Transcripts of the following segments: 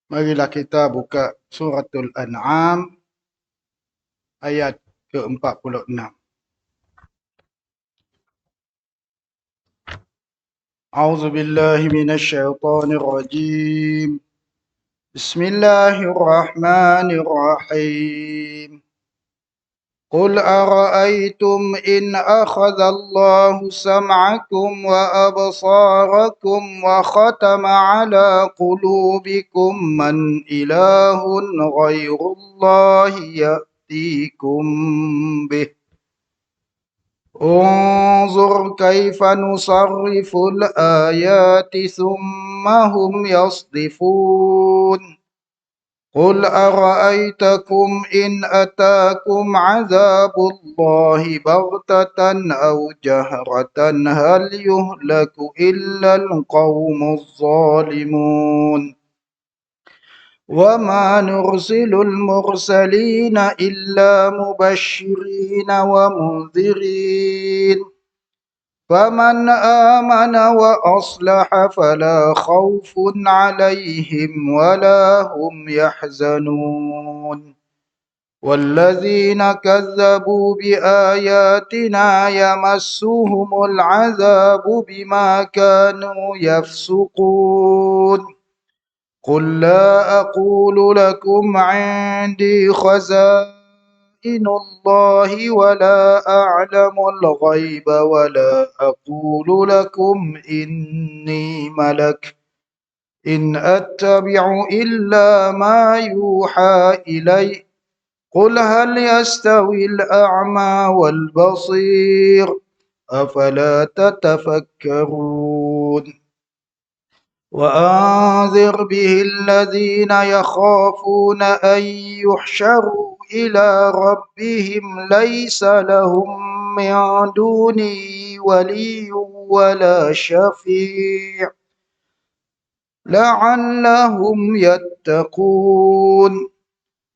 Marilah kita buka suratul An'am ayat ke-46. A'udzu billahi minasy syaithanir rajim. Bismillahirrahmanirrahim. قل أرأيتم إن أخذ الله سمعكم وأبصاركم وختم على قلوبكم من إله غير الله يأتيكم به انظر كيف نصرف الآيات ثم هم يصدفون قل أرأيتكم إن أتاكم عذاب الله بغتة أو جهرة هل يهلك إلا القوم الظالمون وما نرسل المرسلين إلا مبشرين ومنذرين فمن آمن وأصلح فلا خوف عليهم ولا هم يحزنون والذين كذبوا بآياتنا يمسهم العذاب بما كانوا يفسقون قل لا أقول لكم عندي خزائن الله ولا أعلم الغيب ولا أقول لكم إني ملك إن أتبع إلا ما يوحى إلي قل هل يستوي الأعمى والبصير أفلا تتفكرون وأنذر به الذين يخافون أن يحشروا إلى ربهم ليس لهم من دونه ولي ولا شفيع لعلهم يتقون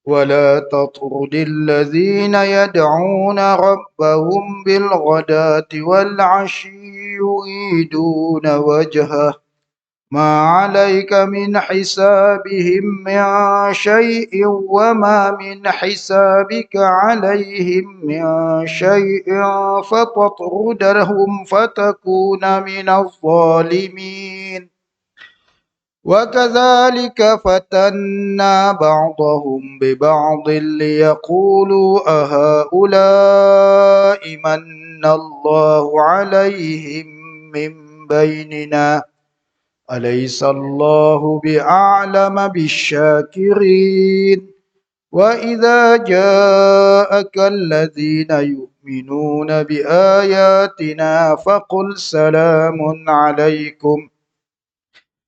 ولا تطرد الذين يدعون ربهم بالغداة والعشي يريدون وجهه ما عليك من حسابهم من شيء وما من حسابك عليهم من شيء فتطردهم فتكون من الظالمين وكذلك فتنا بعضهم ببعض ليقولوا أهؤلاء من الله عليهم من بيننا أليس الله بأعلم بالشاكرين وإذا جاءك الذين يؤمنون بآياتنا فقل سلام عليكم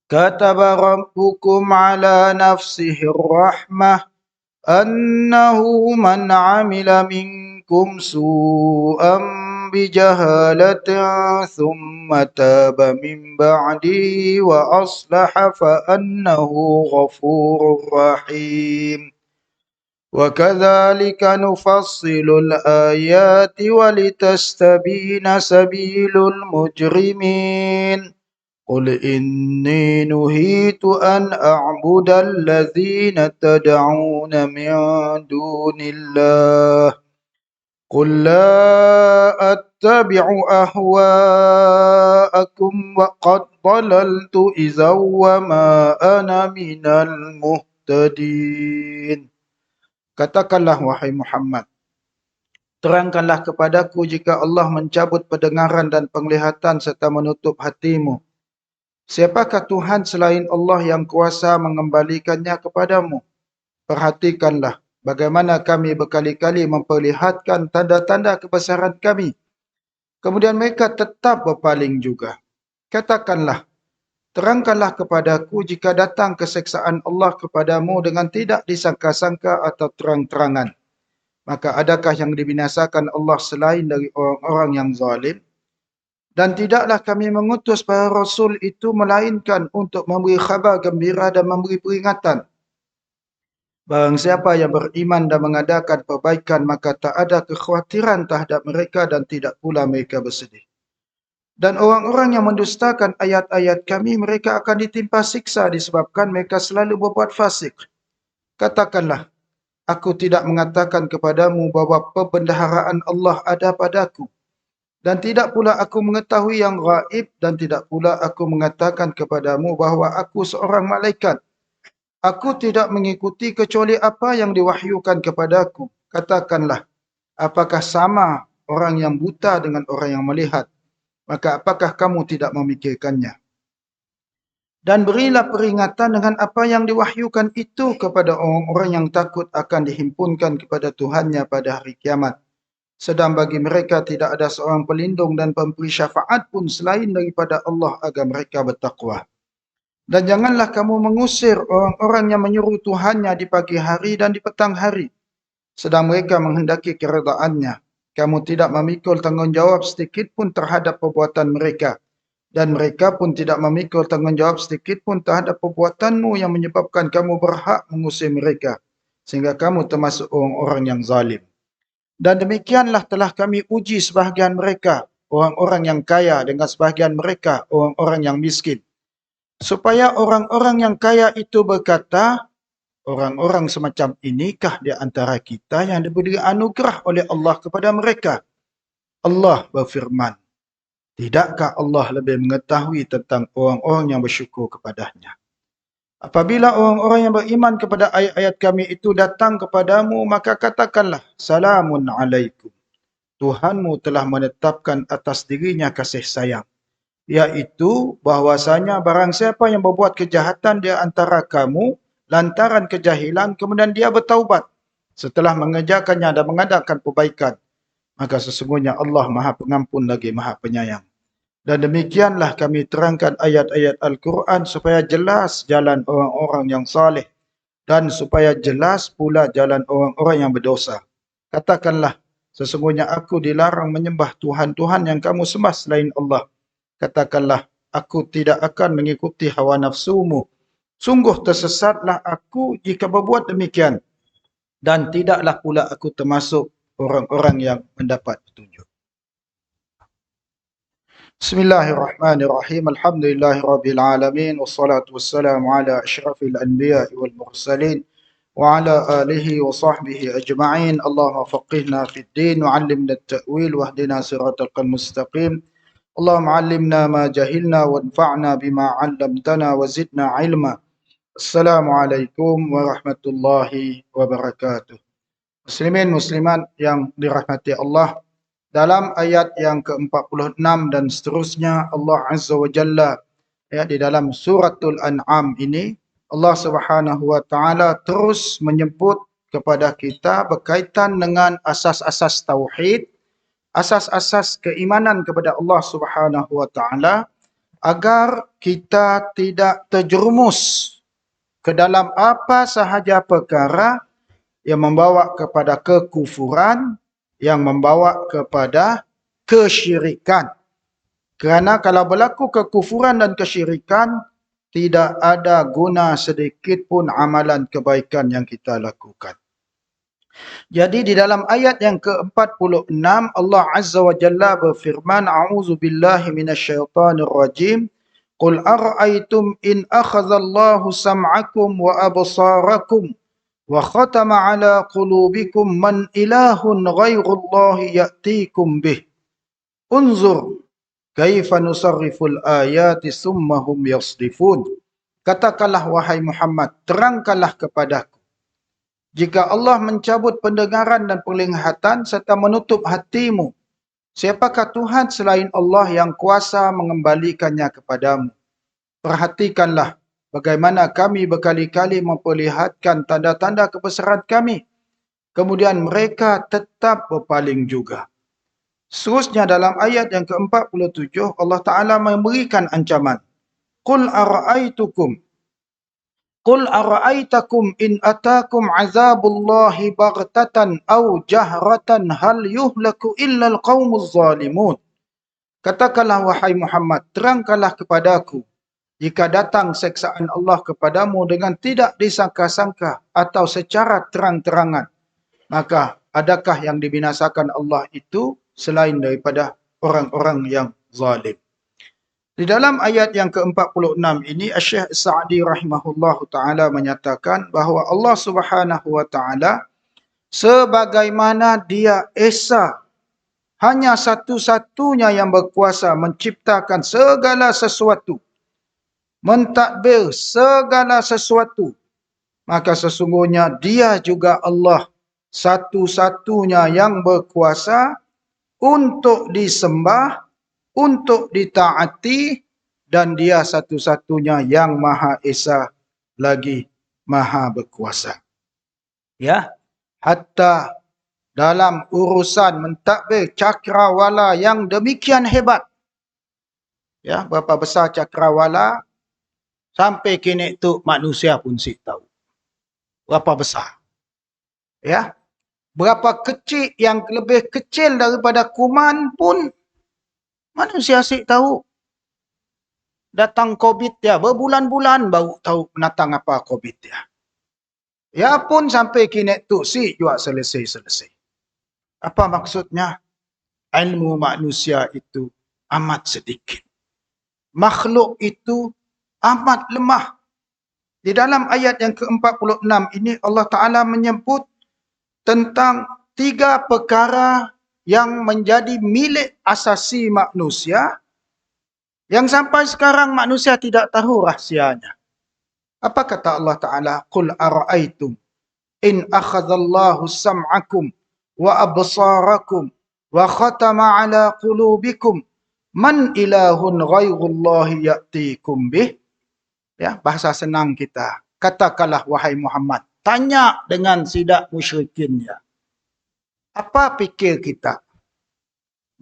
كتب ربكم على نفسه الرحمة أنه من عمل منكم سوءا بجهالة ثم تاب من بعده وأصلح فأنه غفور رحيم وكذلك نفصل الآيات ولتستبين سبيل المجرمين قل إني نهيت أن أعبد الذين تدعون من دون الله قل لا أتبع أهواءكم وقد ضللت إذا وما أنا من المهتدين. Katakanlah wahai Muhammad, terangkanlah kepadaku jika Allah mencabut pendengaran dan penglihatan serta menutup hatimu. Siapakah Tuhan selain Allah yang kuasa mengembalikannya kepadamu? Perhatikanlah bagaimana kami berkali-kali memperlihatkan tanda-tanda kebesaran kami. Kemudian mereka tetap berpaling juga. Katakanlah, terangkanlah kepadaku jika datang keseksaan Allah kepadamu dengan tidak disangka-sangka atau terang-terangan. Maka adakah yang dibinasakan Allah selain dari orang-orang yang zalim? Dan tidaklah kami mengutus para rasul itu melainkan untuk memberi khabar gembira dan memberi peringatan. Barang siapa yang beriman dan mengadakan perbaikan, maka tak ada kekhawatiran terhadap mereka dan tidak pula mereka bersedih. Dan orang-orang yang mendustakan ayat-ayat kami, mereka akan ditimpa siksa disebabkan mereka selalu berbuat fasik. Katakanlah, aku tidak mengatakan kepadamu bahawa perbendaharaan Allah ada padaku. Dan tidak pula aku mengetahui yang gaib, dan tidak pula aku mengatakan kepadamu bahawa aku seorang malaikat. Aku tidak mengikuti kecuali apa yang diwahyukan kepadaku. Katakanlah, apakah sama orang yang buta dengan orang yang melihat? Maka apakah kamu tidak memikirkannya? Dan berilah peringatan dengan apa yang diwahyukan itu kepada orang-orang yang takut akan dihimpunkan kepada Tuhannya pada hari kiamat. Sedang bagi mereka tidak ada seorang pelindung dan pemberi syafaat pun selain daripada Allah agar mereka bertakwa. Dan janganlah kamu mengusir orang-orang yang menyuruh Tuhannya di pagi hari dan di petang hari, sedang mereka menghendaki keredaannya. Kamu tidak memikul tanggungjawab sedikit pun terhadap perbuatan mereka. Dan mereka pun tidak memikul tanggungjawab sedikit pun terhadap perbuatanmu yang menyebabkan kamu berhak mengusir mereka. Sehingga kamu termasuk orang-orang yang zalim. Dan demikianlah telah kami uji sebahagian mereka, orang-orang yang kaya, dengan sebahagian mereka, orang-orang yang miskin. Supaya orang-orang yang kaya itu berkata, orang-orang semacam inikah di antara kita yang diberi anugerah oleh Allah kepada mereka? Allah berfirman, tidakkah Allah lebih mengetahui tentang orang-orang yang bersyukur kepadanya? Apabila orang-orang yang beriman kepada ayat-ayat kami itu datang kepadamu, maka katakanlah, Salamun alaikum. Tuhanmu telah menetapkan atas dirinya kasih sayang. Iaitu bahwasanya barang siapa yang berbuat kejahatan di antara kamu lantaran kejahilan, kemudian dia bertaubat setelah mengerjakannya dan mengadakan kebaikan, maka sesungguhnya Allah Maha Pengampun lagi Maha Penyayang. Dan demikianlah kami terangkan ayat-ayat Al-Quran supaya jelas jalan orang-orang yang saleh dan supaya jelas pula jalan orang-orang yang berdosa. Katakanlah, sesungguhnya aku dilarang menyembah Tuhan-Tuhan yang kamu sembah selain Allah. Katakanlah, aku tidak akan mengikuti hawa nafsumu. Sungguh tersesatlah aku jika berbuat demikian. Dan tidaklah pula aku termasuk orang-orang yang mendapat petunjuk. Bismillahirrahmanirrahim. Alhamdulillahirrabbilalamin. Wassalatu wassalamu ala ashrafil anbiya wal mursalin. Wa ala alihi wa sahbihi ajma'in. Allahumma faqihna fid din. Wa allimna at-ta'wil. Wahdina siratal mustaqim. اللهم علمنا ما جهلنا وانفعنا بما علمتنا وزدنا علما. السلام عليكم ورحمة الله وبركاته. Muslimin muslimat yang dirahmati Allah, dalam ayat yang ke-46 dan seterusnya, Allah Azza wa Jalla di dalam suratul An'am ini, Allah Subhanahu wa taala terus menyebut kepada kita berkaitan dengan asas-asas tauhid, asas-asas keimanan kepada Allah Subhanahu wa taala, agar kita tidak terjerumus ke dalam apa sahaja perkara yang membawa kepada kekufuran, yang membawa kepada kesyirikan. Kerana kalau berlaku kekufuran dan kesyirikan, tidak ada guna sedikit pun amalan kebaikan yang kita lakukan. Jadi di dalam ayat yang ke-46, Allah Azza wa Jalla berfirman, A'udzu billahi minasyaitonir rajim. Qul ara'aytum in akhadhallahu sam'akum wa absarakum wa khatama ala qulubikum man ilahun ghairullahi ya'tikum bih. Unzur kaifa nusarriful ayati summa hum yasdifun. Katakanlah wahai Muhammad, terangkanlah kepadaku, jika Allah mencabut pendengaran dan penglihatan serta menutup hatimu, siapakah Tuhan selain Allah yang kuasa mengembalikannya kepadamu? Perhatikanlah bagaimana kami berkali-kali memperlihatkan tanda-tanda kebesaran kami. Kemudian mereka tetap berpaling juga. Seterusnya dalam ayat yang ke-47, Allah Ta'ala memberikan ancaman. Qul ara'aitukum Qul ara'aitakum in atakum azabullahi baghtatan aw jahratan hal yuhlaku illa alqaumuz zalimun. Katakanlah wahai Muhammad, terangkanlah kepadaku, jika datang seksaan Allah kepadamu dengan tidak disangka-sangka atau secara terang-terangan, maka adakah yang dibinasakan Allah itu selain daripada orang-orang yang zalim? Di dalam ayat yang ke-46 ini, Syekh Sa'di rahimahullahu ta'ala menyatakan bahawa Allah subhanahu wa ta'ala sebagaimana dia Esa, hanya satu-satunya yang berkuasa menciptakan segala sesuatu, mentadbir segala sesuatu, maka sesungguhnya dia juga Allah satu-satunya yang berkuasa untuk disembah, untuk ditaati, dan dia satu-satunya yang Maha Esa lagi Maha berkuasa. Ya, hatta dalam urusan mentadbir cakrawala yang demikian hebat. Ya, berapa besar cakrawala sampai kini tu manusia pun si tahu. Berapa besar. Ya. Berapa kecil, yang lebih kecil daripada kuman pun manusia si tahu. Datang COVID dia, berbulan-bulan baru tahu menatang apa COVID dia. Ya pun sampai kini tu si juga selesai-selesai. Apa maksudnya? Ilmu manusia itu amat sedikit. Makhluk itu amat lemah. Di dalam ayat yang ke-46 ini Allah Ta'ala menyebut tentang 3 perkara yang menjadi milik asasi manusia yang sampai sekarang manusia tidak tahu rahsianya. Apa kata Allah Ta'ala? Qul ara'aytum in akhadallahu sam'akum wa absarakum wa khatama ala qulubikum man ilahun ghairullahi ya'tikum bih. Ya, bahasa senang kita. Katakanlah wahai Muhammad, tanya dengan sidak musyrikin ya. Apa fikir kita?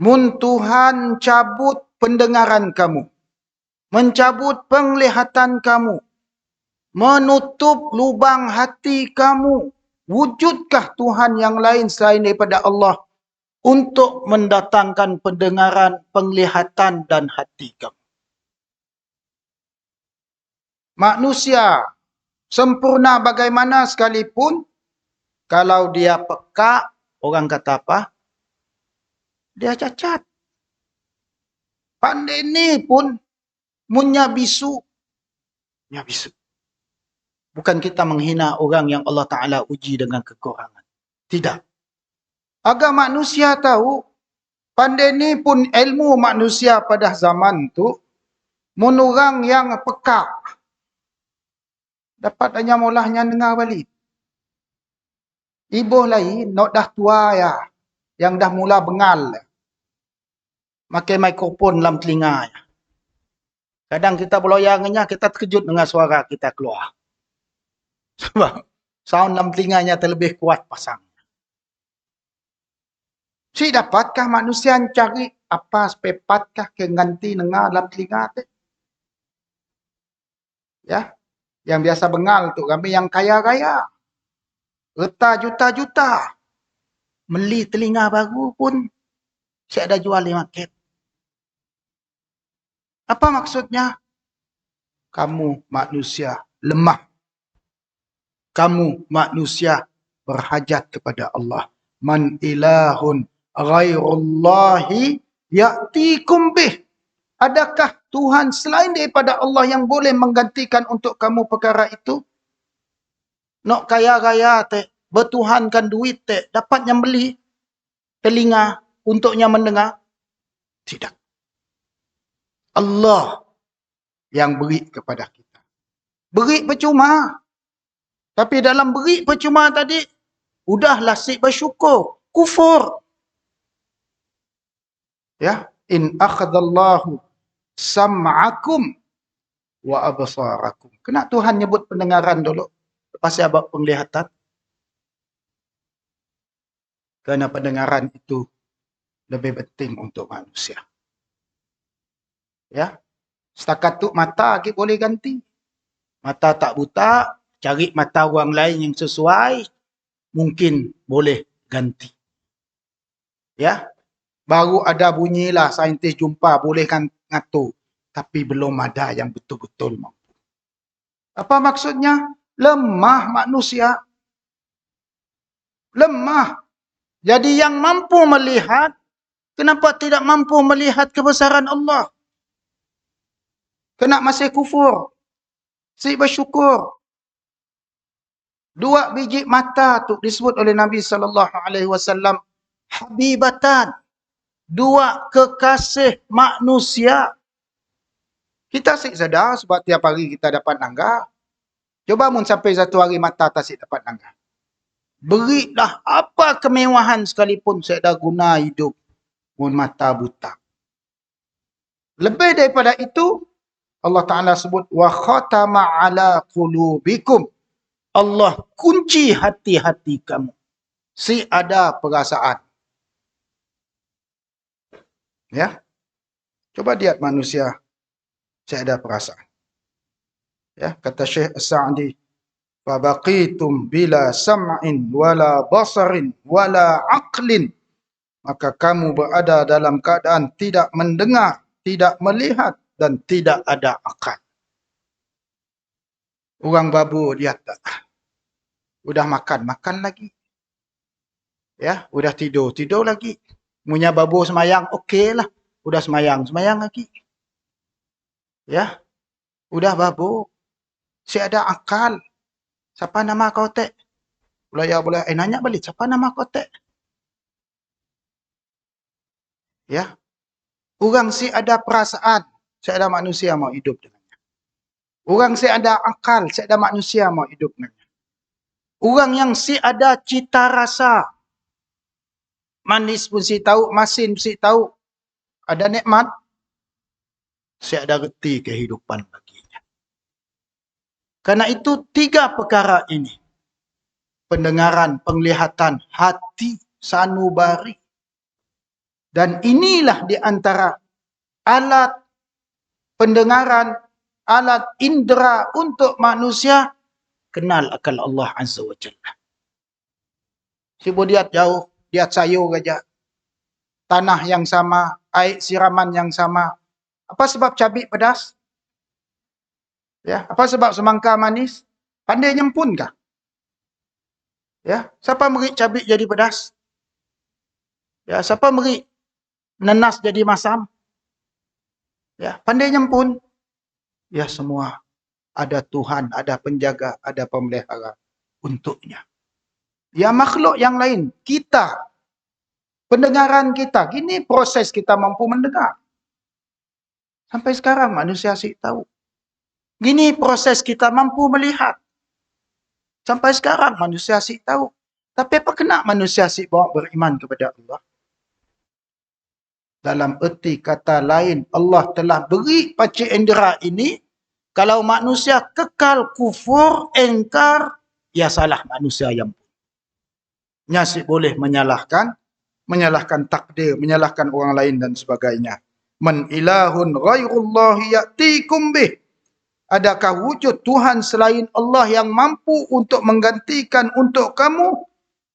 Mun Tuhan cabut pendengaran kamu, mencabut penglihatan kamu, menutup lubang hati kamu, wujudkah Tuhan yang lain selain daripada Allah untuk mendatangkan pendengaran, penglihatan dan hati kamu? Manusia sempurna bagaimana sekalipun, kalau dia pekak, orang kata apa? Dia cacat. Pandai ni pun munnya bisu. Ya bisu. Bukan kita menghina orang yang Allah Ta'ala uji dengan kekurangan. Tidak. Agar manusia tahu, pandai ni pun ilmu manusia pada zaman tu, mun orang yang pekak, dapat hanya mulahnya dengar balik. Ibu lain, nak dah tua ya, yang dah mula bengal, pakai mikrofon dalam telinga. Kadang kita beloyangnya, kita terkejut dengan suara kita keluar. Sebab sound dalam telinganya terlebih kuat pasang. Si dapatkah manusia cari apa sepepatkah ke ganti dengar dalam telinga tu? Ya, yang biasa bengal tu kami yang kaya-kaya. Reta juta-juta. Beli telinga baru pun saya ada jual di market. Apa maksudnya? Kamu manusia lemah. Kamu manusia berhajat kepada Allah. Man ilahun ghairullahi ya'tikum bih. Adakah Tuhan selain daripada Allah yang boleh menggantikan untuk kamu perkara itu? Nak kaya-kaya teh, bertuhankan duit teh, dapat yang beli telinga untuknya mendengar? Tidak. Allah yang beri kepada kita. Beri percuma. Tapi dalam beri percuma tadi, udahlah si bersyukur. Kufur. Ya. In akhadallahu sam'akum wa absarakum. Kena Tuhan nyebut pendengaran dulu. Lepas abang penglihatan. Kerana pendengaran itu lebih penting untuk manusia. Ya. Setakat tu mata kita boleh ganti. Mata tak buta, cari mata orang lain yang sesuai, mungkin boleh ganti. Ya. Baru ada bunyilah saintis jumpa boleh kan ngatur. Tapi belum ada yang betul-betul mampu. Apa maksudnya? Lemah manusia. Lemah. Jadi yang mampu melihat, kenapa tidak mampu melihat kebesaran Allah? Kena masih kufur. Si bersyukur. 2 biji mata tu disebut oleh Nabi SAW. Habibatan. 2 kekasih manusia. Kita asyik sedar sebab tiap hari kita dapat nangga. Coba mun sampai satu hari mata tak asyik dapat nangga. Berilah apa kemewahan sekalipun saya dah guna hidup. Mun mata buta. Lebih daripada itu, Allah Ta'ala sebut, wa khatama ala qulubikum. Allah kunci hati-hati kamu. Si ada perasaan. Ya. Coba lihat manusia. Si ada perasaan. Ya, kata Syekh As-Sa'di, fabaqitum bila sam'in wala basarin wala aqlin. Maka kamu berada dalam keadaan tidak mendengar, tidak melihat dan tidak ada akal. Orang babu lihat tak? Udah makan, makan lagi. Ya, udah tidur, tidur lagi. Punya babu semayang, okey lah. Udah semayang, semayang lagi. Ya, udah babu. Si ada akal. Siapa nama kau tek? Boleh, nanya balik, siapa nama kau tek? Ya, orang si ada perasaan, si ada manusia mau hidup dengannya. Orang si ada akal, si ada manusia mau hidup dengannya. Orang yang si ada cita rasa, manis pun si tahu, masin pun si tahu, ada nikmat, si ada reti kehidupan baginya. Karena itu 3 perkara ini, pendengaran, penglihatan, hati, sanubari. Dan inilah di antara alat pendengaran, alat indera untuk manusia kenal akal Allah Azza wa Jalla. Sibuk lihat jauh, lihat sayur saja. Tanah yang sama, air siraman yang sama. Apa sebab cabai pedas? Ya, apa sebab semangka manis? Pandai nyempun kah? Ya, siapa merik cabai jadi pedas? Ya, siapa merik nenas jadi masam? Ya, pandai nyempun. Ya, semua ada Tuhan, ada penjaga, ada pemelihara untuknya. Ya, makhluk yang lain, kita, pendengaran kita, gini proses kita mampu mendengar. Sampai sekarang manusia asyik tahu. Gini proses kita mampu melihat. Sampai sekarang manusia asyik tahu. Tapi apa kena manusia asyik bawa beriman kepada Allah? Dalam erti kata lain, Allah telah beri panca indera ini. Kalau manusia kekal kufur, engkar, ya salah manusia yang nyasik boleh menyalahkan takdir, menyalahkan orang lain dan sebagainya. Man ilahun ghairullahi ya'tikum bih. Adakah wujud Tuhan selain Allah yang mampu untuk menggantikan untuk kamu?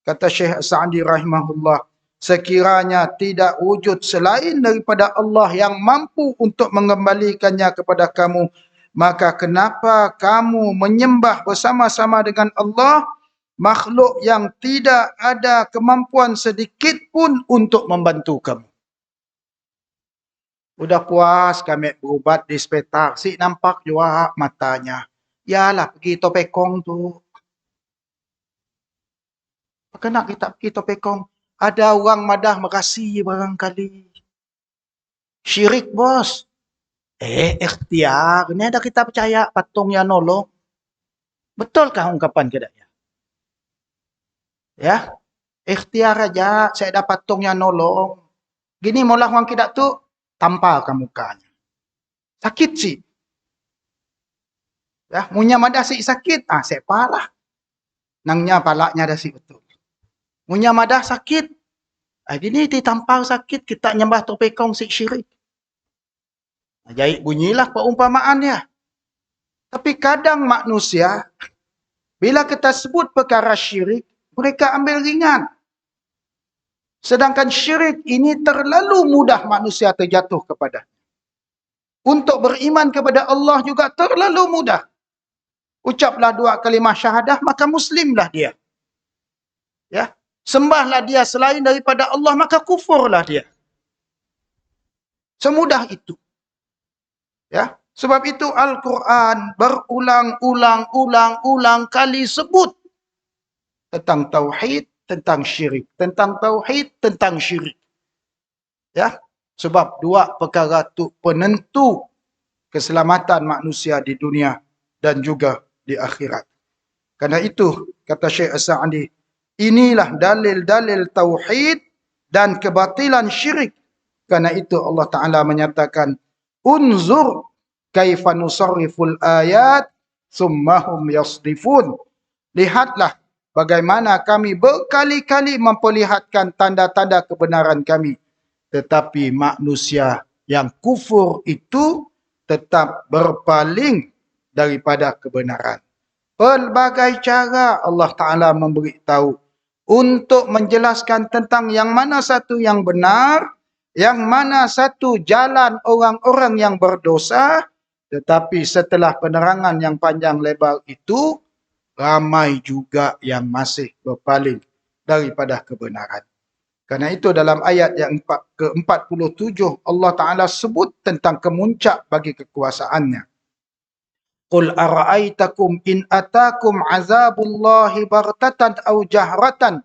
Kata Syekh Sa'di rahimahullah, sekiranya tidak wujud selain daripada Allah yang mampu untuk mengembalikannya kepada kamu, maka kenapa kamu menyembah bersama-sama dengan Allah, makhluk yang tidak ada kemampuan sedikit pun untuk membantu kamu? Udah puas kami berubat di hospital, si nampak juga matanya. Yalah, pergi Topekong tu. Kena kita pergi Topekong. Ada orang madah makasih barangkali. Syirik bos. Ikhtiar. Ini ada kita percaya patung yang nolong. Betulkah ungkapan kita? Ya. Ikhtiar aja. Saya ada patung yang nolong. Gini maulah orang kita tu. Tampar ke mukanya. Sakit sih. Ya. Munya madah si sakit. Sepalah. Nangnya palaknya dah si betul. Munya madah sakit. Gini ditampar sakit. Kita nyembah Topekong si syirik. Jadi bunyilah perumpamaannya. Tapi kadang manusia, bila kita sebut perkara syirik, mereka ambil ringan. Sedangkan syirik ini terlalu mudah manusia terjatuh kepada. Untuk beriman kepada Allah juga terlalu mudah. Ucaplah 2 kalimah syahadah, maka muslimlah dia. Ya, sembahlah dia selain daripada Allah, maka kufurlah dia. Semudah itu. Ya, Sebab itu Al-Quran berulang-ulang kali sebut tentang tauhid, tentang syirik, tentang tauhid, tentang syirik. Ya, sebab dua perkara itu penentu keselamatan manusia di dunia dan juga di akhirat. Karena itu, kata Syekh As-Sa'di, inilah dalil-dalil tauhid dan kebatilan syirik. Karena itu Allah Ta'ala menyatakan, unzur kaifa nusarriful ayat summahum yasdifun. Lihatlah bagaimana kami berkali-kali memperlihatkan tanda-tanda kebenaran kami. Tetapi manusia yang kufur itu tetap berpaling daripada kebenaran. Pelbagai cara Allah Ta'ala memberitahu untuk menjelaskan tentang yang mana satu yang benar, yang mana satu jalan orang-orang yang berdosa. Tetapi setelah penerangan yang panjang lebar itu, ramai juga yang masih berpaling daripada kebenaran. Karena itu dalam ayat yang ke-47 Allah Ta'ala sebut tentang kemuncak bagi kekuasaannya. Qul ara'aitakum in atakum azabullahi baghtatan aw jahratan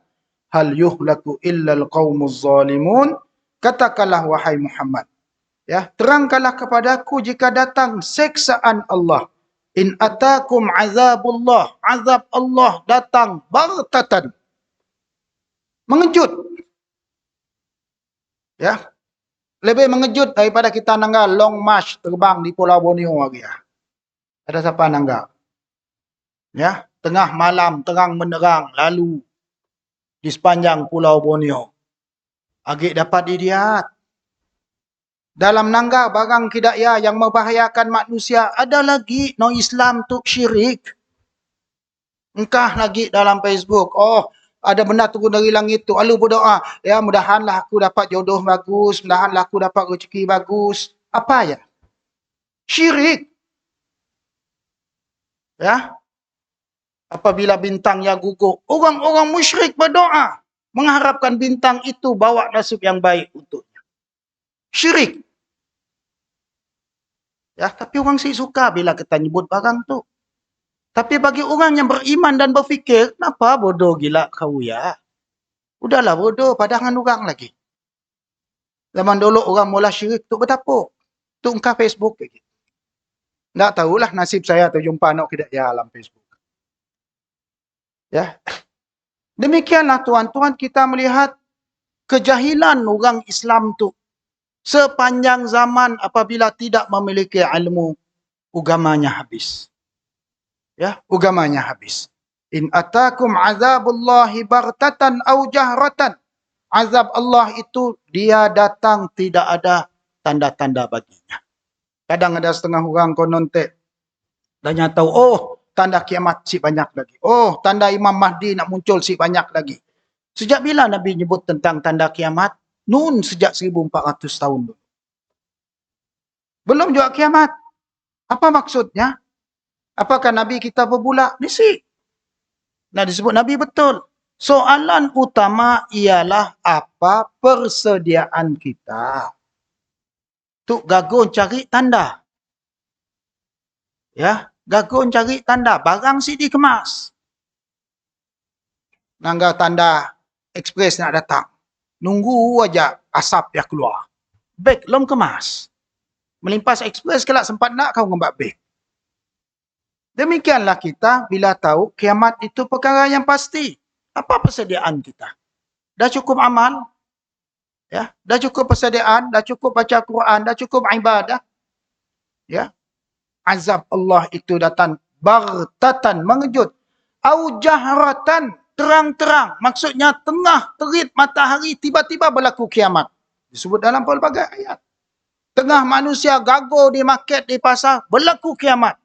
hal yuhlaku illa alqaumuz zalimun. Katakanlah wahai Muhammad, ya, terangkanlah kepadaku jika datang seksaan Allah. In atakum azabullah, azab Allah datang baghtatan, mengejut. Ya, lebih mengejut daripada kita nanggal long march terbang di Pulau Borneo lagi ya. Ada siapa nanggal? Ya, tengah malam terang menerang lalu di sepanjang Pulau Borneo. Agak dapat dilihat. Dalam nangga barang kidaya yang membahayakan manusia, ada lagi no Islam tu syirik. Engkah lagi dalam Facebook, oh ada benda turun dari langit tu, lalu berdoa, ya mudahanlah aku dapat jodoh bagus, mudahanlah aku dapat rezeki bagus. Apa ya? Syirik. Ya. Apabila bintang yang gugur, orang-orang musyrik berdoa, mengharapkan bintang itu bawa nasib yang baik untuknya. Syirik. Ya, tapi orang sih suka bila kita nyebut barang tu. Tapi bagi orang yang beriman dan berfikir, kenapa bodoh gila kau ya? Udahlah bodoh, padangan orang lagi. Zaman dulu orang mula syirik tu betapa? Tu engkau Facebook lagi. Tak tahulah nasib saya tu jumpa anak kita ya dalam Facebook. Ya. Demikianlah tuan-tuan kita melihat kejahilan orang Islam tu. Sepanjang zaman apabila tidak memiliki ilmu, agamanya habis. Ya, agamanya habis. In atakum azabullahi baghtatan aw jahratan. Azab Allah itu dia datang tidak ada tanda-tanda baginya. Kadang ada setengah orang konon tek dah tahu, oh tanda kiamat si banyak lagi. Oh tanda Imam Mahdi nak muncul si banyak lagi. Sejak bila Nabi nyebut tentang tanda kiamat? Nun sejak 1400 tahun dulu. Belum juga kiamat. Apa maksudnya? Apakah Nabi kita berbulak? Nisi. Nah disebut Nabi betul. Soalan utama ialah apa persediaan kita. Tuk gagun cari tanda. Ya, gagun cari tanda. Barang si dikemas. Nangga tanda ekspres nak datang. Nunggu aja asap yang keluar. Beg belum kemas. Melimpas ekspres kelak sempat nak kau ngembak beg. Demikianlah kita bila tahu kiamat itu perkara yang pasti. Apa persediaan kita? Dah cukup amal? Ya, dah cukup persediaan, dah cukup baca Quran, dah cukup ibadah. Ya. Azab Allah itu datang baghtatan, mengejut. Au jahratan, terang-terang. Maksudnya tengah terit matahari tiba-tiba berlaku kiamat. Disebut dalam pelbagai ayat. Tengah manusia gagal di market, di pasar, berlaku kiamat.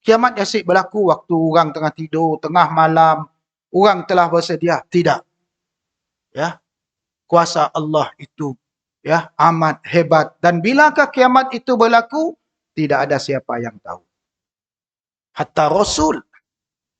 Kiamat asyik berlaku waktu orang tengah tidur, tengah malam, orang telah bersedia. Tidak. Ya. Kuasa Allah itu ya amat hebat. Dan bilakah kiamat itu berlaku? Tidak ada siapa yang tahu. Hatta Rasul,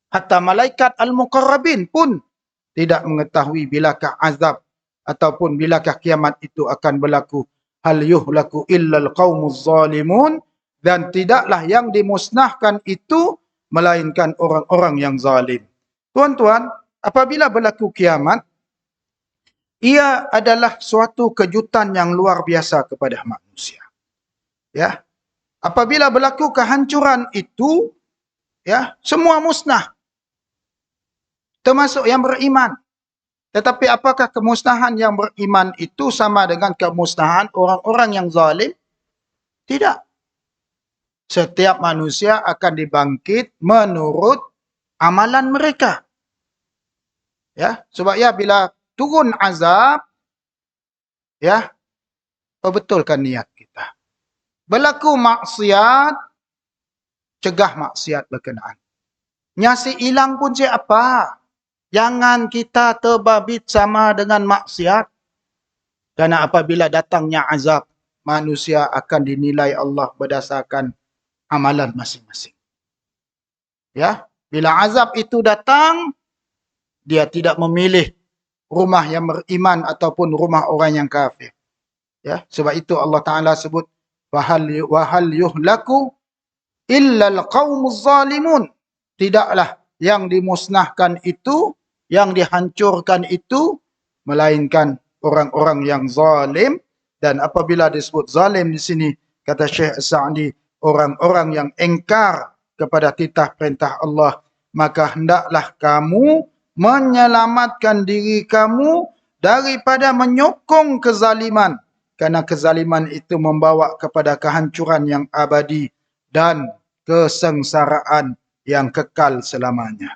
hatta malaikat al-muqarrabin pun tidak mengetahui bilakah azab ataupun bilakah kiamat itu akan berlaku. Hal yuhlaku illal qaumuz zalimun. Dan tidaklah yang dimusnahkan itu melainkan orang-orang yang zalim. Tuan-tuan, apabila berlaku kiamat, ia adalah suatu kejutan yang luar biasa kepada manusia. Ya. Apabila berlaku kehancuran itu, ya, semua musnah. Termasuk yang beriman. Tetapi apakah kemusnahan yang beriman itu sama dengan kemusnahan orang-orang yang zalim? Tidak. Setiap manusia akan dibangkit menurut amalan mereka. Ya, sebab ya bila turun azab, ya, perbetulkan niat kita. Berlaku maksiat, cegah maksiat berkenaan. Nyasi hilang pun siapa? Jangan kita terbabit sama dengan maksiat. Karena apabila datangnya azab, manusia akan dinilai Allah berdasarkan amalan masing-masing. Ya, bila azab itu datang, dia tidak memilih rumah yang beriman ataupun rumah orang yang kafir. Ya, sebab itu Allah Taala sebut wahal yuhlaku illa alqaumuz zalimun. Tidaklah yang dimusnahkan itu, yang dihancurkan itu melainkan orang-orang yang zalim. Dan apabila disebut zalim di sini, kata Syekh Sa'di, orang-orang yang engkar kepada titah perintah Allah, maka hendaklah kamu menyelamatkan diri kamu daripada menyokong kezaliman. Karena kezaliman itu membawa kepada kehancuran yang abadi dan kesengsaraan yang kekal selamanya.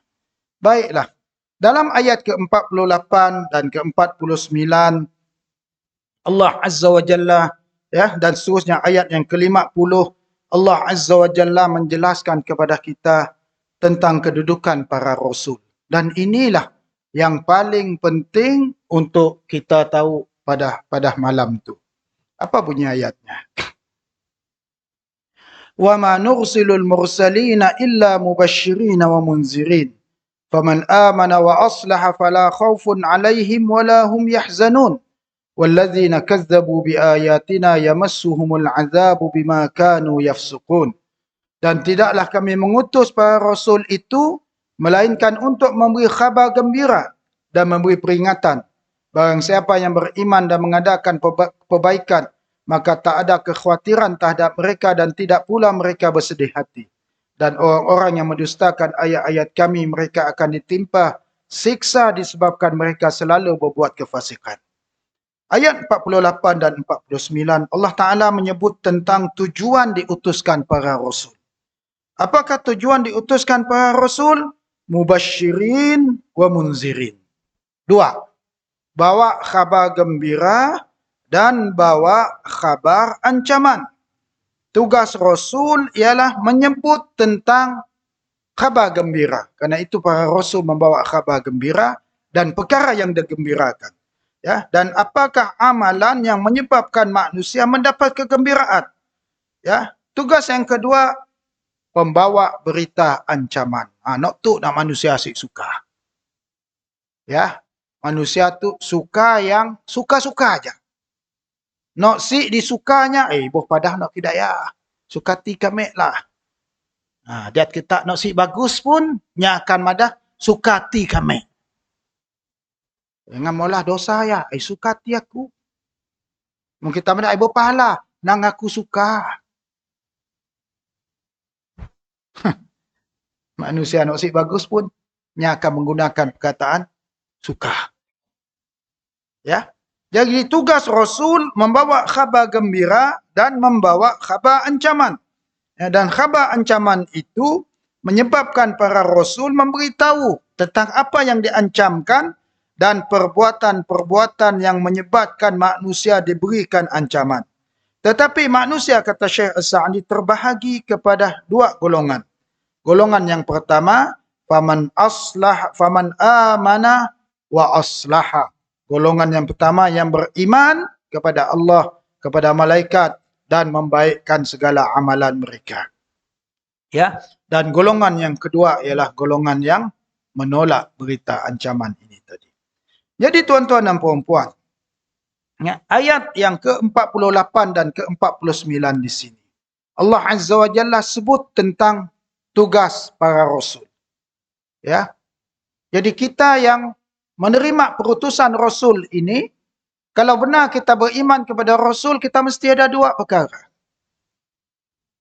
Baiklah, dalam ayat ke-48 dan ke-49, Allah Azza wa Jalla, ya, dan seterusnya ayat yang ke-50, Allah Azza wa Jalla menjelaskan kepada kita tentang kedudukan para rasul. Dan inilah yang paling penting untuk kita tahu pada malam itu. Apa bunyi ayatnya? Wa ma nursilul mursalina illa mubasysyirin wa munzirin. Faman amana wa aslaha fala khaufun 'alaihim wa la hum yahzanun. Walladzina kazzabu biayatina yamassuhumul 'adzabu bima kanu yafsukun. Dan tidaklah kami mengutus para rasul itu melainkan untuk memberi khabar gembira dan memberi peringatan. Barang siapa yang beriman dan mengadakan perbaikan, maka tak ada kekhawatiran terhadap mereka dan tidak pula mereka bersedih hati. Dan orang-orang yang mendustakan ayat-ayat kami, mereka akan ditimpa siksa disebabkan mereka selalu berbuat kefasikan. Ayat 48 dan 49, Allah Ta'ala menyebut tentang tujuan diutuskan para rasul. Apakah tujuan diutuskan para rasul? Mubasyirin wa munzirin. Dua, bawa khabar gembira dan bawa khabar ancaman. Tugas Rasul ialah menyebut tentang khabar gembira. Karena itu para Rasul membawa khabar gembira dan perkara yang digembirakan. Ya, dan apakah amalan yang menyebabkan manusia mendapat kegembiraan? Ya, tugas yang kedua, pembawa berita ancaman. Nak tu nak manusia asyik suka. Ya, manusia tu suka yang suka-suka aja. Nak si disukanya, boh padah nak hidayah. Sukati kami lah. Dia kita nak si bagus pun, nya akan madah sukati kami. Jangan maulah dosa ya, sukati aku. Mungkin kita madah, boh pahala, nang aku suka. Manusia nak si bagus pun, nya akan menggunakan perkataan suka. Ya. Jadi tugas Rasul membawa khabar gembira dan membawa khabar ancaman. Ya, dan khabar ancaman itu menyebabkan para Rasul memberitahu tentang apa yang diancamkan dan perbuatan-perbuatan yang menyebabkan manusia diberikan ancaman. Tetapi manusia, kata Syekh As-Sa'di, terbahagi kepada dua golongan. Golongan yang pertama, faman amana wa aslaha. Golongan yang pertama yang beriman kepada Allah, kepada malaikat dan membaikkan segala amalan mereka. Ya, dan golongan yang kedua ialah golongan yang menolak berita ancaman ini tadi. Jadi tuan-tuan dan puan-puan, ya, ayat yang ke-48 dan ke-49 di sini, Allah Azza wa Jalla sebut tentang tugas para rasul. Ya. Jadi kita yang menerima perutusan rasul ini, kalau benar kita beriman kepada rasul, kita mesti ada dua perkara.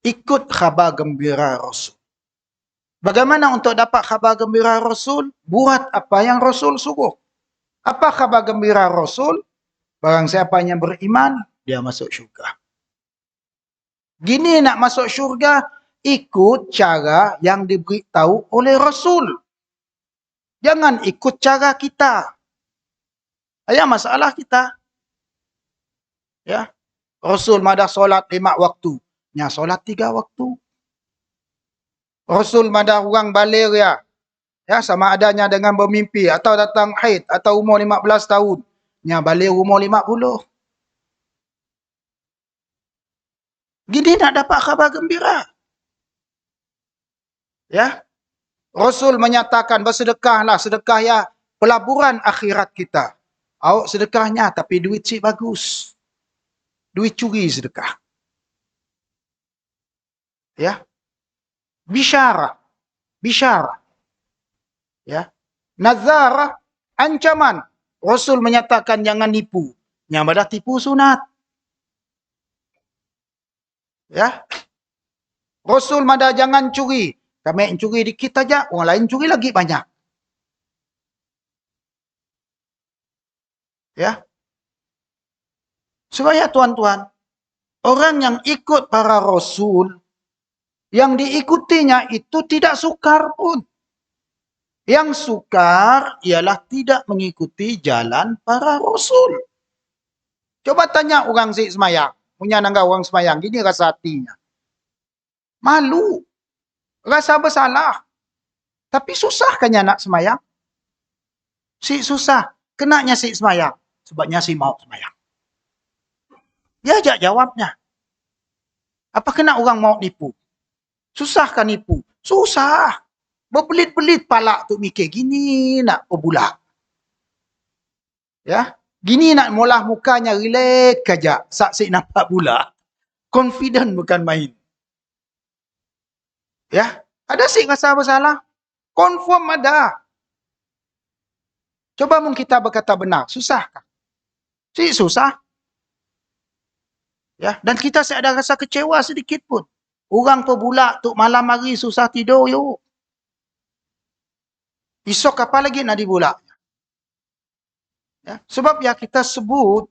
Ikut khabar gembira rasul. Bagaimana untuk dapat khabar gembira rasul? Buat apa yang rasul suruh. Apa khabar gembira rasul? Barang siapa yang beriman, dia masuk syurga. Gini nak masuk syurga, ikut cara yang diberitahu oleh rasul. Jangan ikut cara kita. Ayah masalah kita. Ya. Rasul madah solat 5 waktu. Nya solat 3 waktu. Rasul madah orang balir ya. Ya, sama adanya dengan bermimpi atau datang haid atau umur 15 tahun. Nya balir umur 50. Gini nak dapat khabar gembira. Ya. Rasul menyatakan bersedekahlah, sedekah ya pelaburan akhirat kita. Awak sedekahnya tapi duit si bagus. Duit curi sedekah. Ya. Bisyarah. Bisyarah. Ya. Nazarah, ancaman. Rasul menyatakan jangan nipu. Yang pada tipu sunat. Ya. Rasul mada jangan curi. Kami yang curi dikit aja, orang lain curi lagi banyak. Ya. Supaya tuan-tuan, orang yang ikut para rasul, yang diikutinya itu tidak sukar pun. Yang sukar ialah tidak mengikuti jalan para rasul. Coba tanya orang si semayang. Punya nangga orang semayang. Gini rasa hatinya. Malu. Rasa bersalah. Tapi susah kan nak semayang? Si susah. Kenanya si semayang. Sebabnya si mau semayang. Dia ajak jawabnya. Apa kena orang mau nipu? Susah kan nipu? Susah. Berbelit-belit palak tu mikir. Gini nak perbulak. Ya. Gini nak molah mukanya relax kajak. Saksi nampak pula. Confident bukan main. Ya. Ada sih rasa bersalah? Confirm ada. Coba mungkin kita berkata benar. Susah kah? Si susah. Ya. Dan kita ada rasa kecewa sedikit pun. Orang perbulak tu malam hari susah tidur yuk. Esok apa lagi nak dibulak? Ya. Sebab ya kita sebut,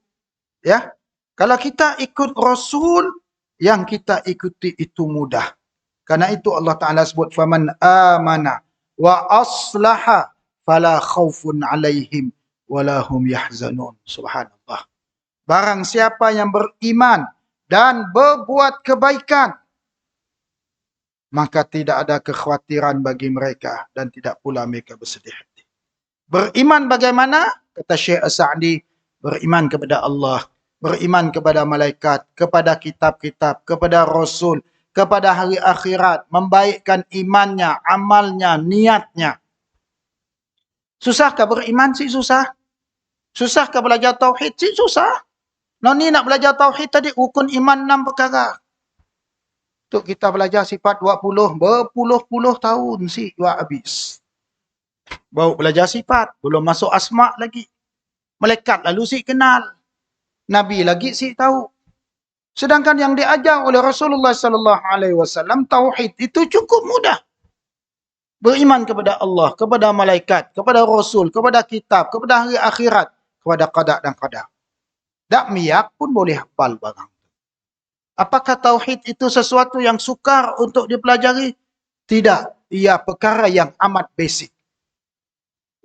ya, kalau kita ikut Rasul, yang kita ikuti itu mudah. Karena itu Allah Ta'ala sebut, faman amana wa aslaha fala khawfun alaihim walahum yahzanun. Subhanallah. Barang siapa yang beriman dan berbuat kebaikan, maka tidak ada kekhawatiran bagi mereka dan tidak pula mereka bersedih hati. Beriman bagaimana? Kata Syekh As-Sa'di, beriman kepada Allah, beriman kepada malaikat, kepada kitab-kitab, kepada Rasul, kepada hari akhirat, membaikkan imannya, amalnya, niatnya. Susahkah beriman? Si susah. Susahkah belajar tauhid? Si susah. Ni nak belajar tauhid tadi, rukun iman 6 perkara. Untuk kita belajar sifat 20, berpuluh-puluh tahun si buat habis. Baru belajar sifat, belum masuk asma' lagi. Malaikat lalu si kenal. Nabi lagi si tahu. Sedangkan yang diajar oleh Rasulullah sallallahu alaihi wasallam tauhid itu cukup mudah. Beriman kepada Allah, kepada malaikat, kepada Rasul, kepada kitab, kepada hari akhirat, kepada qada dan qadar. Tak miyak pun boleh hafal barang. Apakah tauhid itu sesuatu yang sukar untuk dipelajari? Tidak. Ia perkara yang amat basic.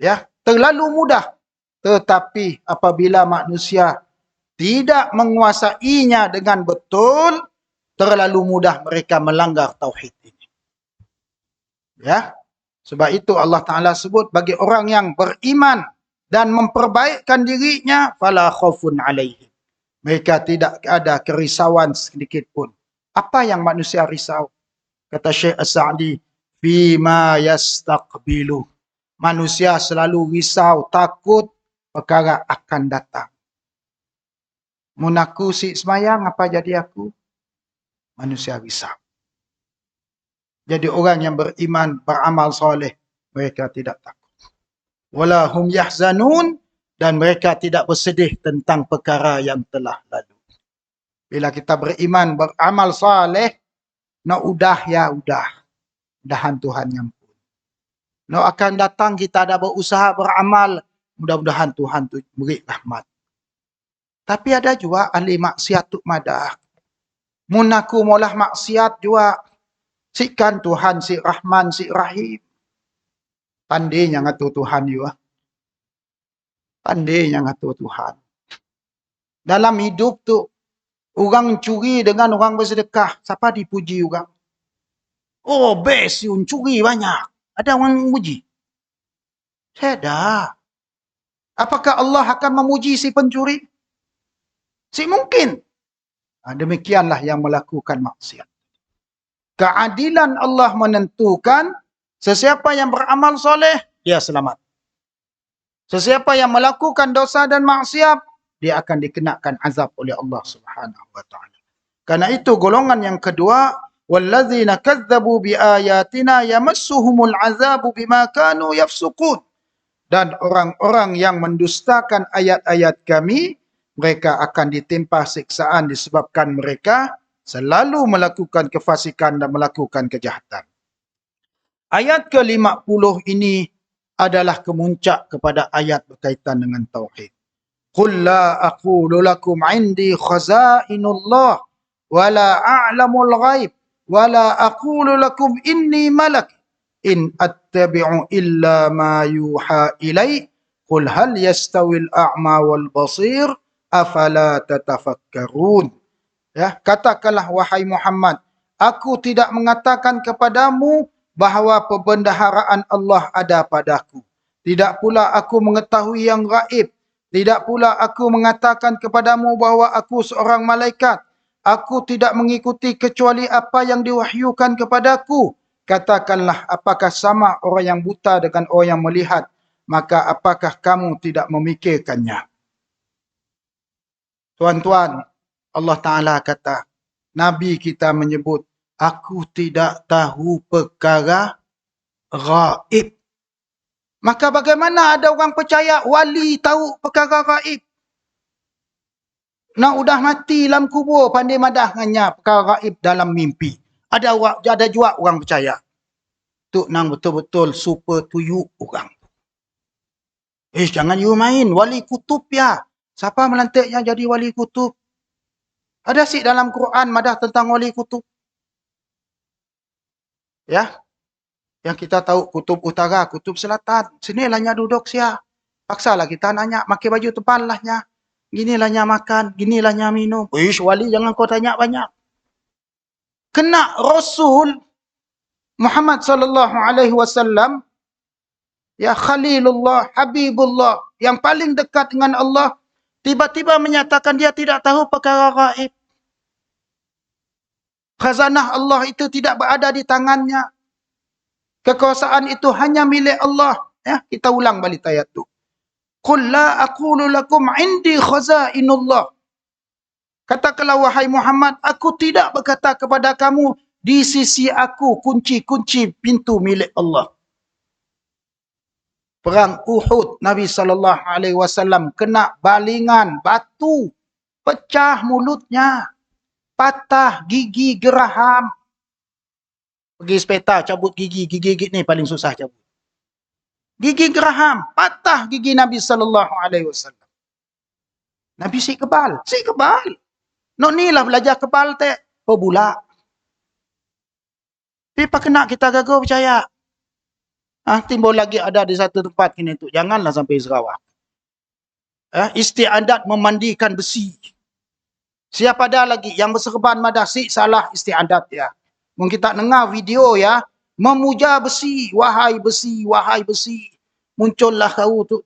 Ya, terlalu mudah. Tetapi apabila manusia tidak menguasainya dengan betul, terlalu mudah mereka melanggar tauhid ini. Ya. Sebab itu Allah Ta'ala sebut bagi orang yang beriman dan memperbaikkan dirinya, fala khaufun alaihim. Mereka tidak ada kerisauan sedikit pun. Apa yang manusia risau? Kata Syekh As-Sa'di, fima yastaqbilu. Manusia selalu risau, takut perkara akan datang. Mun aku si semayang, apa jadi aku? Manusia risau. Jadi orang yang beriman, beramal soleh, mereka tidak takut. Wala hum yahzanun, dan mereka tidak bersedih tentang perkara yang telah lalu. Bila kita beriman, beramal soleh, nak udah ya udah. Mudahan Tuhan nyampun. Nak akan datang kita ada berusaha beramal, mudah-mudahan Tuhan tu beri rahmat. Tapi ada juga ahli maksiat tu madah. Mun aku maulah maksiat juga, sikan Tuhan si Rahman si Rahim. Pandainya ngatur Tuhan juga. Pandainya ngatur Tuhan. Dalam hidup tu, orang curi dengan orang bersedekah, siapa dipuji orang? Oh, best you curi banyak. Ada orang memuji. Tidak. Apakah Allah akan memuji si pencuri? Si mungkin. Demikianlah yang melakukan maksiat. Keadilan Allah menentukan sesiapa yang beramal soleh, dia selamat. Sesiapa yang melakukan dosa dan maksiat, dia akan dikenakan azab oleh Allah Subhanahu wa taala. Karena itu golongan yang kedua, wallazina kadzdzabu biayatina yamassuhumul azabu bima kanu yafsukun. Dan orang-orang yang mendustakan ayat-ayat kami, mereka akan ditimpa siksaan disebabkan mereka selalu melakukan kefasikan dan melakukan kejahatan. Ayat ke-50 ini adalah kemuncak kepada ayat berkaitan dengan tauhid. Qul la aqulu lakum indi khazainullah wa la a'lamul ghaib wa la aqulu lakum inni malak in attabi'u illa ma yuha ilai qul hal yastawil a'ma wal basir afala tatafakkarun. Ya, katakanlah wahai Muhammad, aku tidak mengatakan kepadamu bahawa perbendaharaan Allah ada padaku. Tidak pula aku mengetahui yang gaib. Tidak pula aku mengatakan kepadamu bahawa aku seorang malaikat. Aku tidak mengikuti kecuali apa yang diwahyukan kepadaku. Katakanlah, apakah sama orang yang buta dengan orang yang melihat? Maka apakah kamu tidak memikirkannya? Tuan-tuan, Allah Ta'ala kata, Nabi kita menyebut, aku tidak tahu perkara gaib. Maka bagaimana ada orang percaya wali tahu perkara gaib? Nak udah mati dalam kubur, pandai madah dengannya perkara gaib dalam mimpi. Ada juga orang percaya. Tu nang betul-betul super tuyuk orang. Jangan you main, wali kutub ya. Siapa melantiknya jadi wali kutub? Ada sih dalam Quran madah tentang wali kutub. Ya. Yang kita tahu kutub utara, kutub selatan. Sinilahnya duduk sia. Paksalah kita nanya, pakai baju tebal lahnya. Ginilahnya makan, ginilahnya minum. Wali jangan kau tanya banyak. Kena Rasul Muhammad sallallahu alaihi wasallam, ya Khalilullah, Habibullah, yang paling dekat dengan Allah, tiba-tiba menyatakan dia tidak tahu perkara gaib. Khazanah Allah itu tidak berada di tangannya. Kekuasaan itu hanya milik Allah. Ya, kita ulang balik ayat itu. Qul la aqulu lakum indi khazainullah. Katakanlah wahai Muhammad, aku tidak berkata kepada kamu, di sisi aku kunci-kunci pintu milik Allah. Perang Uhud, Nabi SAW kena balingan batu, pecah mulutnya, patah gigi geraham. Pergi sepeta, cabut gigi ni paling susah cabut. Gigi geraham, patah gigi Nabi SAW. Nabi si kebal. Nak ni lah belajar kebal tak, pebula. Tapi apa kena kita gagal percaya? Timbul lagi ada di satu tempat kini tu. Janganlah sampai Sarawak. Istiadat memandikan besi. Siapa ada lagi yang berserban madasi salah istiadat ya. Mungkin kita dengar video ya, memuja besi, wahai besi, wahai besi. Muncullah kau tu.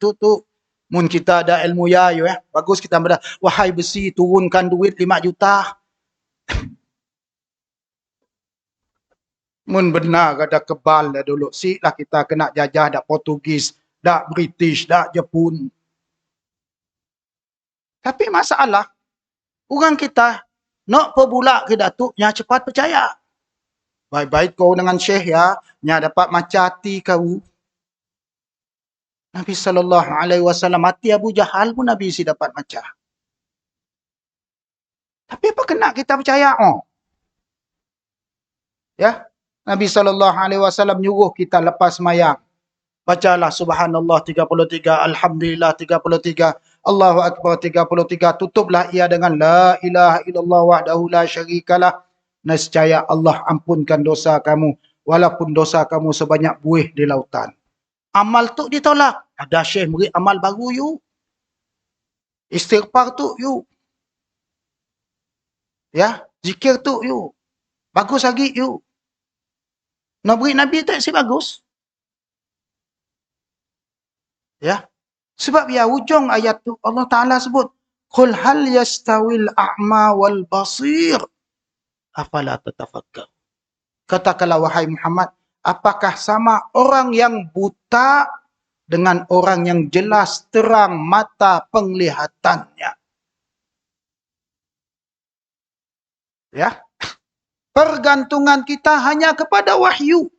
Mun kita ada ilmu ya, bagus kita berda, wahai besi, turunkan duit 5 juta. Mun benar ada kebal dah dulu. Siklah kita kena jajah dak Portugis, dak British, dak Jepun. Tapi masalah, orang kita nak pebula ke datuknya cepat percaya. Baik-baik kau dengan syekh ya, nya dapat macam hati kau. Nabi SAW hati Abu Jahal pun Nabi si dapat macam. Tapi apa kena kita percaya? Ya, Nabi SAW nyuruh kita lepas semayang. Bacalah subhanallah 33, alhamdulillah 33, Allahu akbar 33, tutuplah ia dengan la ilaha illallah wahdahu la syarikalah. Nescaya Allah ampunkan dosa kamu walaupun dosa kamu sebanyak buih di lautan. Amal tu ditolak. Ada syekh beri amal baru you. Istighfar tu you. Ya, zikir tu you. Bagus lagi you. Nak beri Nabi tak si bagus? Ya. Sebab ya ujung ayat tu Allah Ta'ala sebut, Qul hal yastawil a'ma wal basir. Afala tatafakar. Katakanlah wahai Muhammad, apakah sama orang yang buta dengan orang yang jelas terang mata penglihatannya? Ya. Pergantungan kita hanya kepada wahyu.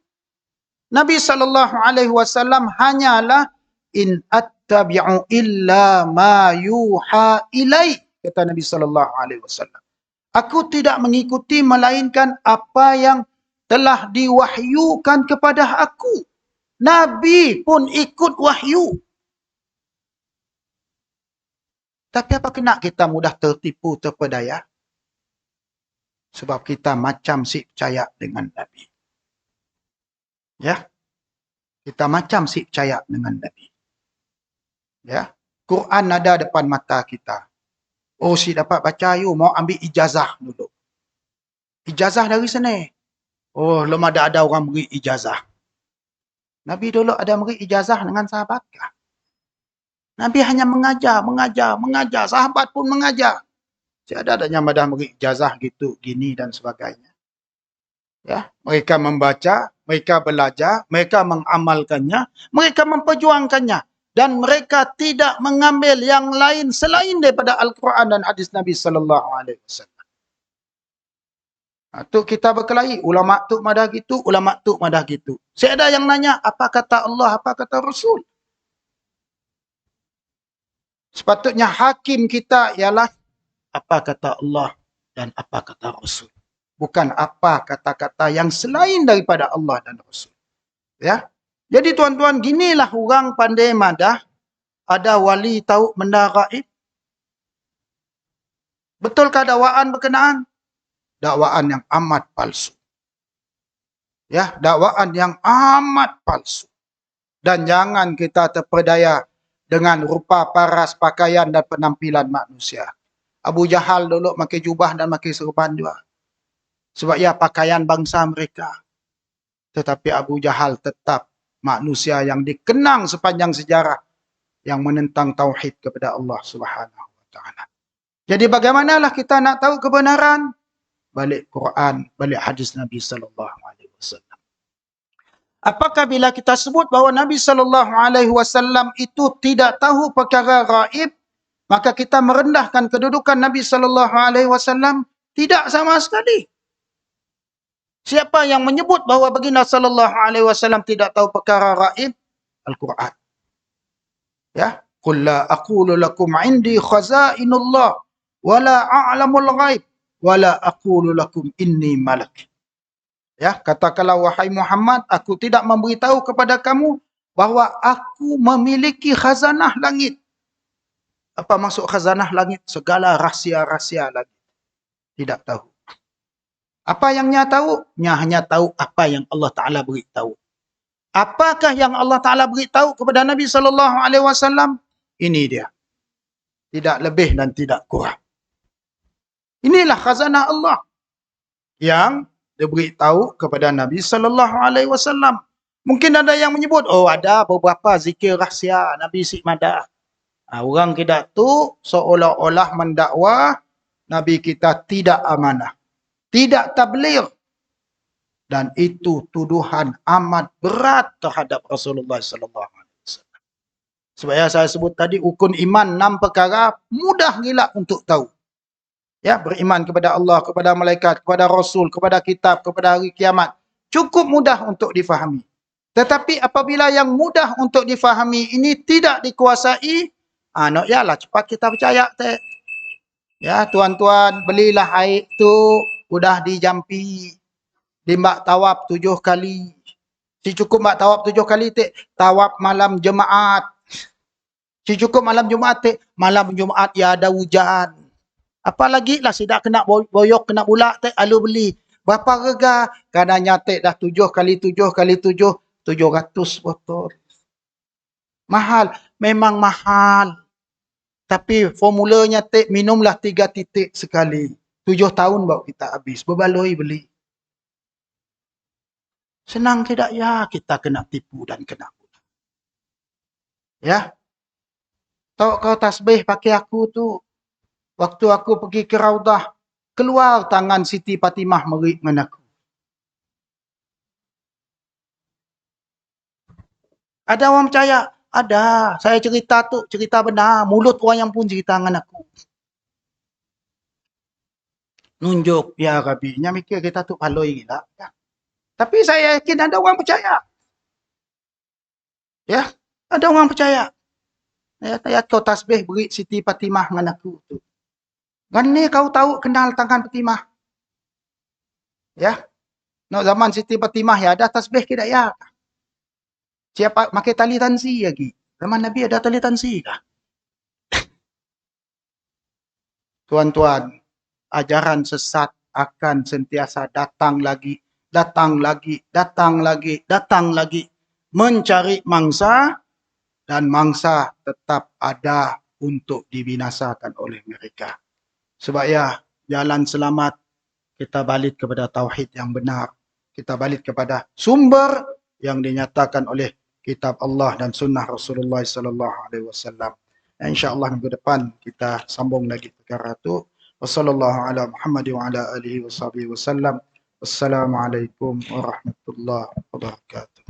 Nabi SAW hanyalah in attabi'u illa ma yuha ilai, kata Nabi SAW. Aku tidak mengikuti melainkan apa yang telah diwahyukan kepada aku. Nabi pun ikut wahyu. Tapi apa kena kita mudah tertipu, terpedaya? Sebab kita macam si percaya dengan Nabi. Ya. Kita macam si percaya dengan Nabi. Ya. Quran ada depan mata kita. Oh, si dapat baca you, mau ambil ijazah dulu. Ijazah dari sini. Oh, belum ada orang beri ijazah. Nabi dulu ada beri ijazah dengan sahabat kah? Nabi hanya mengajar. Sahabat pun mengajar. Tiada ada yang ada beri ijazah gitu, gini dan sebagainya. Ya, mereka membaca, mereka belajar, mereka mengamalkannya, mereka memperjuangkannya. Dan mereka tidak mengambil yang lain selain daripada Al-Quran dan hadis Nabi SAW. Tu kita berkelahi, ulama tu madah gitu, ulama tu madah gitu. Saya ada yang nanya, apa kata Allah, apa kata Rasul? Sepatutnya hakim kita ialah apa kata Allah dan apa kata Rasul. Bukan apa kata-kata yang selain daripada Allah dan Rasul. Ya. Jadi tuan-tuan, ginilah orang pandai madah. Ada wali tahu benda gaib. Betulkah dakwaan berkenaan? Dakwaan yang amat palsu. Ya, dakwaan yang amat palsu. Dan jangan kita terpedaya dengan rupa paras pakaian dan penampilan manusia. Abu Jahal dulu pakai jubah dan pakai serban juga. Sebab ia pakaian bangsa mereka. Tetapi Abu Jahal tetap manusia yang dikenang sepanjang sejarah yang menentang tauhid kepada Allah Subhanahu wa taala. Jadi bagaimanalah kita nak tahu kebenaran? Balik Quran, balik hadis Nabi sallallahu alaihi wasallam. Apakah bila kita sebut bahawa Nabi sallallahu alaihi wasallam itu tidak tahu perkara gaib, maka kita merendahkan kedudukan Nabi sallallahu alaihi wasallam? Tidak sama sekali. Siapa yang menyebut bahawa baginda sallallahu alaihi wasallam tidak tahu perkara gaib? Al-Quran. Ya, qul la aqulu lakum 'indi khazainullah wa la a'lamul ghaib wa la aqulu lakum inni malak. Ya, katakanlah wahai Muhammad, aku tidak memberitahu kepada kamu bahawa aku memiliki khazanah langit. Apa maksud khazanah langit? Segala rahsia-rahsia langit. Tidak tahu. Apa yang Nya tahu? Nya hanya tahu apa yang Allah Ta'ala beritahu. Apakah yang Allah Ta'ala beritahu kepada Nabi SAW? Ini dia. Tidak lebih dan tidak kurang. Inilah khazanah Allah yang diberitahu kepada Nabi SAW. Mungkin ada yang menyebut, oh ada beberapa zikir rahsia Nabi Sikmadah. Orang kita tu seolah-olah mendakwa Nabi kita tidak amanah. Tidak tabligh. Dan itu tuduhan amat berat terhadap Rasulullah SAW. Sebab yang saya sebut tadi, ukun iman 6 perkara mudah gila untuk tahu. Ya, beriman kepada Allah, kepada malaikat, kepada Rasul, kepada kitab, kepada hari kiamat. Cukup mudah untuk difahami. Tetapi apabila yang mudah untuk difahami ini tidak dikuasai, nak yalah cepat kita percaya. Ya, tuan-tuan, belilah air tu, udah dijampi. Dimbak tawaf 7 kali. Si cukup mak tawaf 7 kali, tawaf malam Jumaat. Si cukup malam Jumaat, malam Jumaat ya ada hujan. Apalagi lah sidak kena boyok, kena bulak, alu beli. Berapa rega? Kadangnya dah 7 kali 7 kali 7, 700 botol. Mahal. Memang mahal. Tapi formulanya minumlah 3 titik sekali. 7 tahun baru kita habis. Berbaloi beli. Senang tidak? Ya, kita kena tipu dan kena bulak. Ya. Tahu kau tasbih pakai aku tu. Waktu aku pergi ke Raudah, keluar tangan Siti Fatimah merik dengan aku. Ada orang percaya? Ada. Saya cerita tu, cerita benar. Mulut orang yang pun cerita dengan aku. Nunjuk, ya Rabbi. Nya mikir kita tu paloi gila. Ya. Tapi saya yakin ada orang percaya. Ya, ada orang percaya. Ya, kau tasbih beri Siti Fatimah dengan aku tu. Kan ni kau tahu kenal tangan Fatimah. Ya. No zaman Siti Fatimah ya ada tasbih kita ya. Siapa pakai tali tansi lagi? Zaman Nabi ada tali tansi kah? Tuan-tuan, ajaran sesat akan sentiasa datang lagi, datang lagi, datang lagi, datang lagi. Mencari mangsa dan mangsa tetap ada untuk dibinasakan oleh mereka. Sebab ya, jalan selamat kita balik kepada tauhid yang benar. Kita balik kepada sumber yang dinyatakan oleh kitab Allah dan sunnah Rasulullah sallallahu alaihi wasallam. InsyaAllah minggu depan kita sambung lagi perkara itu. Wassallallahu ala Muhammad wa ala alihi wa sahbihi wasallam. Wassalamualaikum warahmatullahi wabarakatuh.